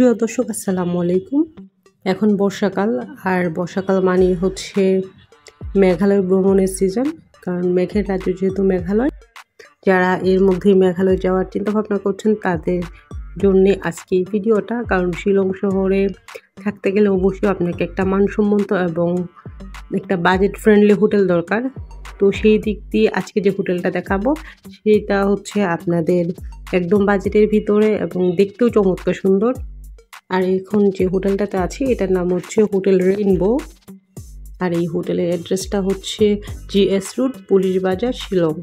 প্রিয় দর্শক, আসসালামু আলাইকুম। এখন বর্ষাকাল, আর বর্ষাকাল মানেই হচ্ছে মেঘালয় ভ্রমণের সিজন। কারণ মেঘের রাজ্য যেহেতু মেঘালয়, যারা এর মধ্যেই মেঘালয় যাওয়ার চিন্তাভাবনা করছেন তাদের জন্যে আজকে এই ভিডিওটা। কারণ শিলং শহরে থাকতে গেলে অবশ্যই আপনাকে একটা মানসম্মত এবং একটা বাজেট ফ্রেন্ডলি হোটেল দরকার। তো সেই দিক দিয়ে আজকে যে হোটেলটা দেখাবো সেটা হচ্ছে আপনাদের একদম বাজেটের ভিতরে এবং দেখতেও চমৎকার সুন্দর। আর এখন যে হোটেলটাতে আছি এটার নাম হচ্ছে হোটেল রেইনবো। আর এই হোটেলের অ্যাড্রেসটা হচ্ছে GS রোড, পুলিশ বাজার, শিলং।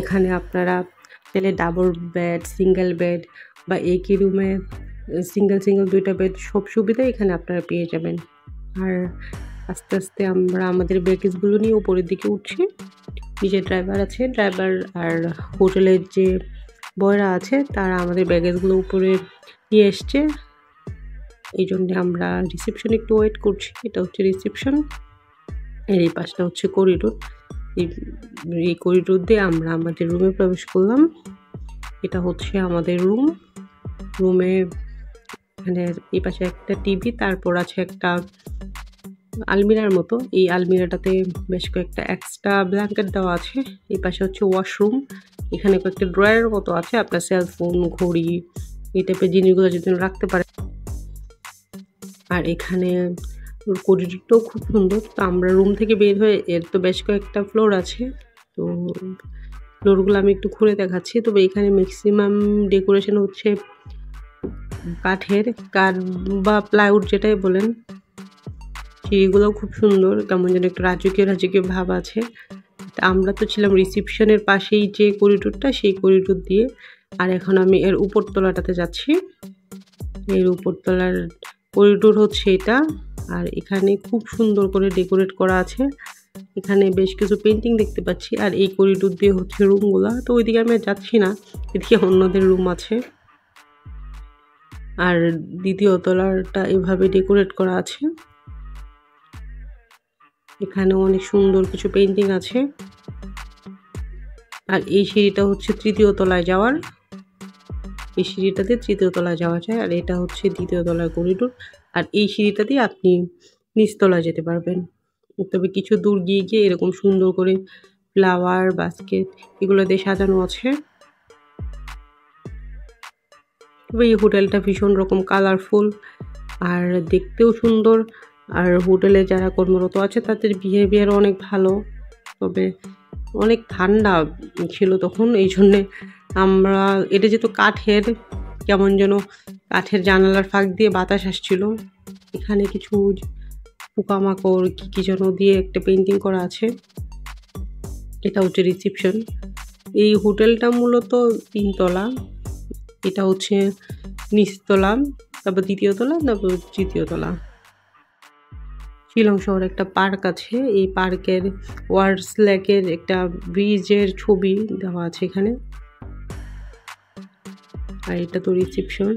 এখানে আপনারা চাইলে ডাবল বেড, সিঙ্গেল বেড বা একই রুমে সিঙ্গেল দুইটা বেড সব সুবিধা এখানে আপনারা পেয়ে যাবেন। আর আস্তে আস্তে আমরা আমাদের ব্যাগেজগুলো নিয়ে উপরের দিকে উঠছি। নিচে ড্রাইভার আছে, ড্রাইভার আর হোটেলের যে বয়রা আছে তারা আমাদের ব্যাগেজগুলো উপরে নিয়ে এসছে। এই জন্যে আমরা রিসেপশনে একটু ওয়েট করছি। এটা হচ্ছে রিসেপশন, এর এই পাশটা হচ্ছে করিডোর। এই করিডোর দিয়ে আমরা আমাদের রুমে প্রবেশ করলাম। এটা হচ্ছে আমাদের রুমে এখানে এই পাশে একটা টিভি, তারপর আছে একটা আলমিরার মতো। এই আলমিরাটাতে বেশ কয়েকটা এক্সট্রা ব্ল্যাঙ্কেট দেওয়া আছে। এই পাশে হচ্ছে ওয়াশরুম, এখানে কয়েকটা ড্রয়ারের মতো আছে, আপনার সেলফোন, ঘড়ি এই টাইপের জিনিসগুলো যদি রাখতে পারে। আর এখানে করিডোরটাও খুব সুন্দর। তো আমরা রুম থেকে বের হয়ে, এর তো বেশ কয়েকটা ফ্লোর আছে, তো ফ্লোরগুলো আমি একটু ঘুরে দেখাচ্ছি। তবে এখানে ম্যাক্সিমাম ডেকোরেশন হচ্ছে কাঠের, কাঠ বা প্লাইউড যেটাই বলেন। সিঁড়িগুলোও খুব সুন্দর, কেমন যেন একটু রাজকীয় ভাব আছে। আমরা তো ছিলাম রিসেপশনের পাশেই যে করিডোরটা, সেই করিডোর দিয়ে। আর এখন আমি এর উপরতলাটাতে যাচ্ছি। এর উপরতলার করিডোর হচ্ছে এটা। আর এখানে খুব সুন্দর করে ডেকোরেট করা আছে। এখানে বেশ কিছু পেন্টিং দেখতে পাচ্ছি। আর এই করিডোর দিয়ে হচ্ছে রুমগুলা। তো ওইদিকে আমি যাচ্ছি না, এদিকে অন্যদের রুম আছে। আর দ্বিতীয় তলাটা এভাবে ডেকোরেট করা আছে। এখানে অনেক সুন্দর কিছু পেন্টিং আছে। আর এই সিঁড়িটা হচ্ছে তৃতীয় তলায় যাওয়ার। এই সিঁড়িটাতে তৃতীয় তলায় যাওয়া যায়। আর এটা হচ্ছে দ্বিতীয় তলার করিডোর। আর এই সিঁড়িটা দিয়ে আপনি নিচতলায় যেতে পারবেন। তবে কিছু দূর গিয়ে এরকম সুন্দর করে ফ্লাওয়ার, বাস্কেট এগুলো দিয়ে সাজানো আছে। তবে এই হোটেলটা ভীষণ রকম কালারফুল আর দেখতেও সুন্দর। আর হোটেলে যারা কর্মরত আছে তাদের বিহেভিয়ার অনেক ভালো। তবে অনেক ঠান্ডা ছিল তখন, এই জন্যে আমরা, এটা যেহেতু কাঠের, কেমন যেন কাঠের জানালার ফাঁক দিয়ে বাতাস আসছিল। এখানে কিছু পোকামাকড় কি যেন দিয়ে একটা পেন্টিং করা আছে। এটা হচ্ছে রিসেপশন। এই হোটেলটা মূলত 3 তলা। এটা হচ্ছে নিচতলা, তারপর দ্বিতীয় তলা, তারপর তৃতীয় তলা। শিলং শহরে একটা পার্ক আছে। এই পার্কের ওয়ার্ডস লেকের একটা ব্রিজের ছবি দেওয়া আছে এখানে। আর এটা তো রিসেপশন।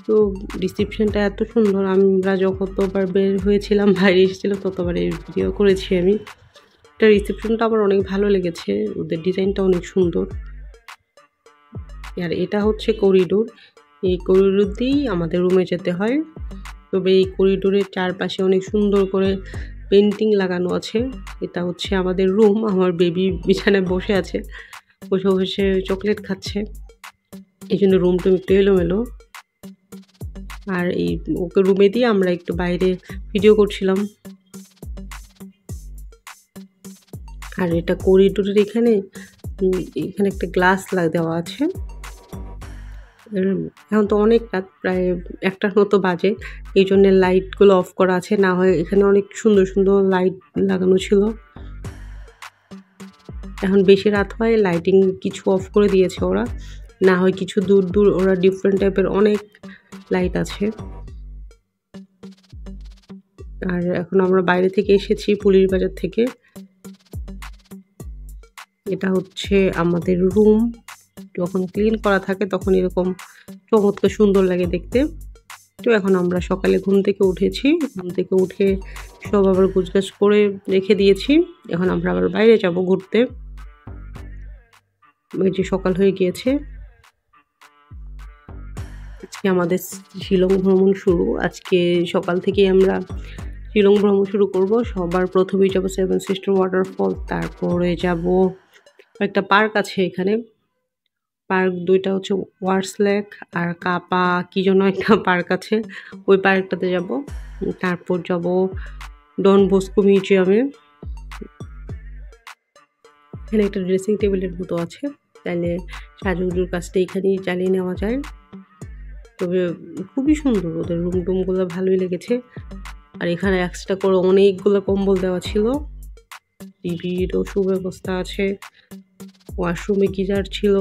তো রিসেপশনটা এত সুন্দর, আমরা যতবার বের হয়েছিলাম, বাইরে এসেছিলাম, ততবার এই ভিডিও করেছি আমি। এটা রিসেপশনটা আমার অনেক ভালো লেগেছে, ওদের ডিজাইনটা অনেক সুন্দর। আর এটা হচ্ছে করিডোর। এই করিডোর দিয়েই আমাদের রুমে যেতে হয়। তবে এই করিডোরের চারপাশে অনেক সুন্দর করে পেন্টিং লাগানো আছে। এটা হচ্ছে আমাদের রুম। আমার বেবি বিছানায় বসে আছে, বসে চকলেট খাচ্ছে, এই জন্য রুমটা একটু এলোমেলো। আর এই ওকে রুমে দিয়ে আমরা একটু বাইরে ভিডিও করছিলাম। আর এটা করিডোরের এখানে একটা গ্লাস দেওয়া আছে। এখন তো অনেক রাত, প্রায় 1টার মতো বাজে, এই জন্য লাইটগুলো অফ করা আছে। না হয় এখানে অনেক সুন্দর সুন্দর লাইট লাগানো ছিল। এখন বেশি রাত হয়, লাইটিং কিছু অফ করে দিয়েছে ওরা। না হয় কিছু দূর ওরা ডিফারেন্ট টাইপের অনেক লাইট আছে। আর এখন আমরা বাইরে থেকে এসেছি, পুলিশ বাজার থেকে। এটা হচ্ছে আমাদের রুম। যখন ক্লিন করা থাকে তখন এরকম চমৎকার সুন্দর লাগে দেখতে। তো এখন আমরা সকালে ঘুম থেকে উঠেছি, ঘুম থেকে উঠে সব আবার গোছগাছ করে রেখে দিয়েছি। এখন আমরা আবার বাইরে যাব ঘুরতে। এই যে সকাল হয়ে গিয়েছে। আজকে আমাদের শিলং ভ্রমণ শুরু। আজকে সকাল থেকেই আমরা শিলং ভ্রমণ শুরু করব। সবার প্রথমেই যাব সেভেন সিস্টার ওয়াটারফল, তারপরে যাব একটা পার্ক আছে এখানে। পার্ক দুইটা হচ্ছে ওয়ার্স লেক আর কাপা কি যেন একটা পার্ক আছে, ওই পার্কটাতে যাব। তারপর যাব ডন বস্কো মিউজিয়ামে। এখানে একটা ড্রেসিং টেবিলের মতো আছে, চাইলে সাজুগুজুর কাজটা এখানেই চালিয়ে নেওয়া যায়। তবে খুবই সুন্দর, ওদের রুম টুমগুলো ভালোই লেগেছে। আর এখানে এক্সট্রা করে অনেকগুলো কম্বল দেওয়া ছিল, টিভিরও সুব্যবস্থা আছে, ওয়াশরুমে গিজার ছিল।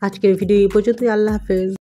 আজকের ভিডিও এই পর্যন্তই। আল্লাহ হাফেজ।